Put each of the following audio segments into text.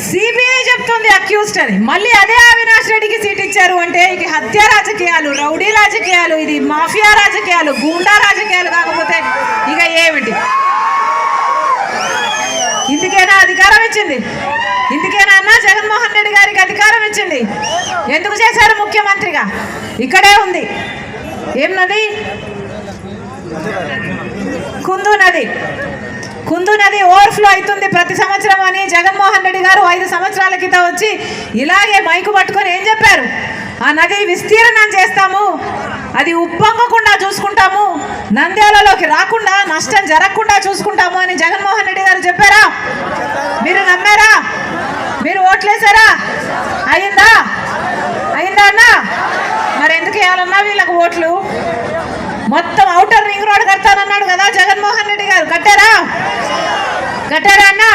CBI చెప్తుంది accused అని, మళ్ళీ అదే అవినాష్ రెడ్డికి సీట్ ఇచ్చారు అంటే ఇది హత్య రాజకీయాలు, రౌడీ రాజకీయాలు, ఇది మాఫియా రాజకీయాలు, గూండా రాజకీయాలు కాకపోతే ఇక ఏమిటి? ఇందుకేనా అధికారం ఇచ్చింది? ఇందుకేనా అన్న జగన్మోహన్ రెడ్డి గారికి అధికారం ఇచ్చింది? ఎందుకు చేశారు ముఖ్యమంత్రిగా? ఇక్కడే ఉంది. ఏం నది? కుందు నది ఓవర్ఫ్లో అవుతుంది ప్రతి సంవత్సరం అని జగన్మోహన్ రెడ్డి గారు 5 సంవత్సరాల క్రితం వచ్చి ఇలాగే మైకు పట్టుకొని ఏం చెప్పారు? ఆ నది విస్తీర్ణం చేస్తాము, అది ఉప్పొంగకుండా చూసుకుంటాము, నంద్యాలలోకి రాకుండా నష్టం జరగకుండా చూసుకుంటాము అని జగన్మోహన్ రెడ్డి గారు చెప్పారా? మీరు నమ్మారా? మీరు ఓట్లేసారా? అయిందా అన్నా? మరి ఎందుకు వేయాలన్నా వీళ్ళకు ఓట్లు? మొత్తం ఔటర్ రింగ్ రోడ్ కడతానన్నాడు కదా జగన్మోహన్ రెడ్డి గారు, కట్టారా అన్నా?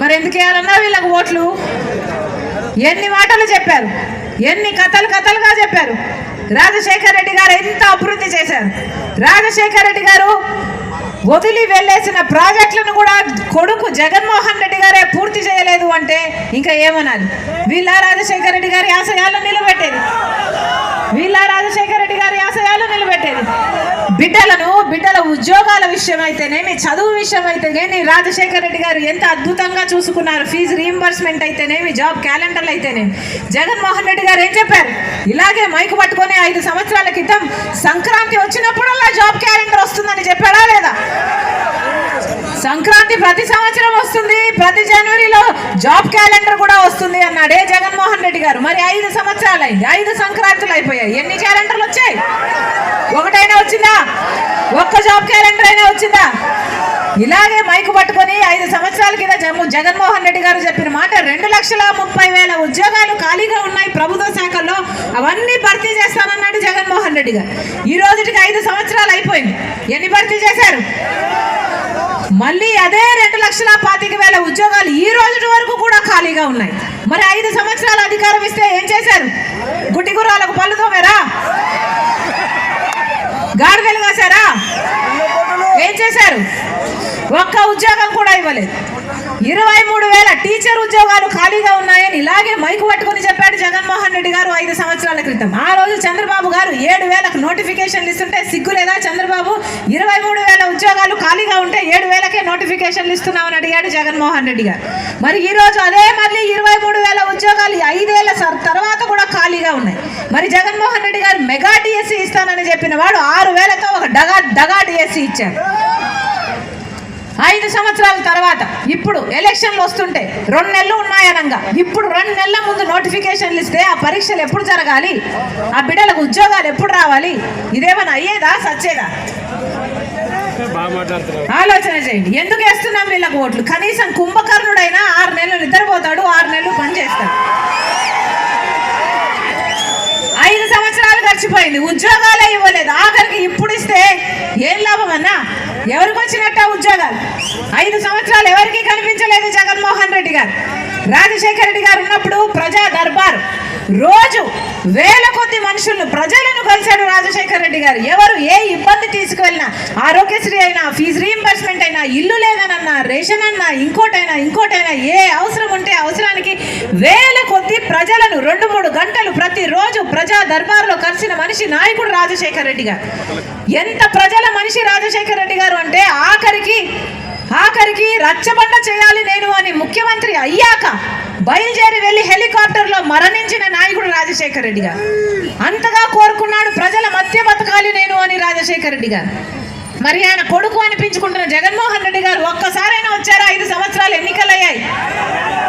మరి ఎందుకు వేయాలన్నా వీళ్ళకు ఓట్లు? ఎన్ని మాటలు చెప్పారు, ఎన్ని కథలుగా చెప్పారు. రాజశేఖర్ రెడ్డి గారు ఎంత అభివృద్ధి చేశారు. రాజశేఖర్ రెడ్డి గారు వదిలి వెళ్ళేసిన ప్రాజెక్టులను కూడా కొడుకు జగన్మోహన్ రెడ్డి గారే పూర్తి చేయలేదు అంటే ఇంకా ఏమనాలి? వీళ్ళ రాజశేఖర్ రెడ్డి గారి ఆశయాలను నిలబెట్టేది, బిడ్డల ఉద్యోగాల విషయం అయితేనేమి, చదువు విషయం అయితేనేమి రాజశేఖర్ రెడ్డి గారు ఎంత అద్భుతంగా చూసుకున్నారు. ఫీజు రీయింబర్స్మెంట్ అయితేనేమి, జాబ్ క్యాలెండర్లు అయితేనేమి. జగన్మోహన్ రెడ్డి గారు ఏం చెప్పారు? ఇలాగే మైకు పట్టుకొని 5 సంవత్సరాల క్రితం సంక్రాంతి వచ్చినప్పుడల్లా జాబ్ క్యాలెండర్ వస్తుందని చెప్పాడా లేదా? సంక్రాంతి ప్రతి సంవత్సరం వస్తుంది, ప్రతి జనవరిలో జాబ్ క్యాలెండర్ కూడా వస్తుంది అన్నాడే జగన్మోహన్ రెడ్డి గారు. మరి 5 సంవత్సరాలు అయింది, 5 సంక్రాంతులు అయిపోయాయి. ఎన్ని క్యాలెండర్లు వచ్చాయి? ఒకటైనా వచ్చిందా? ఒక్క జాబ్ క్యాలెండర్ అయినా వచ్చిందా? ఇలాగే మైకు పట్టుకొని 5 సంవత్సరాల కింద జగన్మోహన్ రెడ్డి గారు చెప్పిన మాట 2,30,000 ఉద్యోగాలు ఖాళీగా ఉన్నాయి ప్రభుత్వ శాఖల్లో, అవన్నీ భర్తీ చేస్తానన్నాడు జగన్మోహన్ రెడ్డి గారు. ఈ రోజుకి 5 సంవత్సరాలు అయిపోయింది. ఎన్ని భర్తీ చేశారు? మళ్ళీ అదే 2,25,000 ఉద్యోగాలు ఈ రోజు వరకు కూడా ఖాళీగా ఉన్నాయి. మరి 5 సంవత్సరాల అధికారం ఇస్తే ఏం చేశారు? గుడ్డి గుర్రాలకు పళ్ళు తోమారా? గాడిదలు కాశారా? ఏం చేశారు? ఒక్క ఉద్యోగం కూడా ఇవ్వలేదు. 23,000 టీచర్ ఉద్యోగాలు ఖాళీగా ఉన్నాయని ఇలాగే మైకు పట్టుకుని చెప్పాడు జగన్మోహన్ రెడ్డి గారు 5 సంవత్సరాల క్రితం. ఆ రోజు చంద్రబాబు గారు 7,000కు నోటిఫికేషన్లు ఇస్తుంటే సిగ్గు లేదా చంద్రబాబు? 23,000 ఉద్యోగాలు ఖాళీగా ఉంటే 7,000కే నోటిఫికేషన్లు ఇస్తున్నామని అడిగాడు జగన్మోహన్ రెడ్డి గారు. మరి ఈ రోజు అదే మళ్ళీ 23,000 ఉద్యోగాలు 5 ఏళ్ల తర్వాత కూడా ఖాళీగా ఉన్నాయి. మరి జగన్మోహన్ రెడ్డి గారు మెగా డిఎస్సి ఇస్తానని చెప్పిన వాడు 6,000తో ఒక దగా డిఎస్సి ఇచ్చారు. 5 సంవత్సరాల తర్వాత ఇప్పుడు ఎలక్షన్లు వస్తుంటే 2 నెలలు ఉన్నాయనంగా ఇప్పుడు 2 నెలల ముందు నోటిఫికేషన్లు ఇస్తే ఆ పరీక్షలు ఎప్పుడు జరగాలి? ఆ బిడ్డలకు ఉద్యోగాలు ఎప్పుడు రావాలి? ఇదేమన్నా అయ్యేదా? సచ్చేదా? ఆలోచన చేయండి. ఎందుకు వేస్తున్నాం వీళ్ళకు ఓట్లు? కనీసం కుంభకర్ణుడైనా 6 నెలలు నిద్రపోతాడు, 6 నెలలు పనిచేస్తాడు. 5 సంవత్సరాలు గడిచిపోయింది, ఉద్యోగాలే ఇవ్వలేదు. ఆఖరికి ఇప్పుడు ఇస్తే ఏం లాభం అన్నా? ఎవరికి వచ్చినట్ట ఉద్యోగాలు? 5 సంవత్సరాలు ఎవరికి కనిపించలేదు జగన్మోహన్ రెడ్డి గారు. రాజశేఖర రెడ్డి గారు ఉన్నప్పుడు ప్రజా దర్బార్ రోజు వేల కొద్ది మనుషులను, ప్రజలను కలిశాడు రాజశేఖర రెడ్డి గారు. ఎవరు ఏ ఇబ్బంది తీసుకువెళ్ళినా, ఆరోగ్యశ్రీ అయినా, ఫీజు రీయింబర్స్మెంట్ అయినా, ఇల్లు లేదనన్నా, రేషన్ అన్నా, ఇంకోటైనా ఏ అవసరం ఉంటే అవసరానికి వేల కొద్ది ప్రజలను 2-3 గంటలు ప్రతిరోజు ప్రజా దర్బార్లో కలిసిన మనిషి నాయకుడు రాజశేఖర రెడ్డి గారు. ఎంత ప్రజల మనిషి రాజశేఖర రెడ్డి గారు అంటే ఆఖరికి రచ్చబండ చేయాలి నేను అని ముఖ్యమంత్రి అయ్యాక బయలుదేరి వెళ్ళి హెలికాప్టర్లో మరణించిన నాయకుడు రాజశేఖర రెడ్డి గారు. అంతగా కోరుకున్నాడు ప్రజల మధ్య బతకాలి నేను అని రాజశేఖర రెడ్డి గారు. మరి ఆయన కొడుకు అనిపించుకుంటున్న జగన్మోహన్ రెడ్డి గారు ఒక్కసారైనా వచ్చారా? 5 సంవత్సరాలు ఎన్నికలయ్యాయి.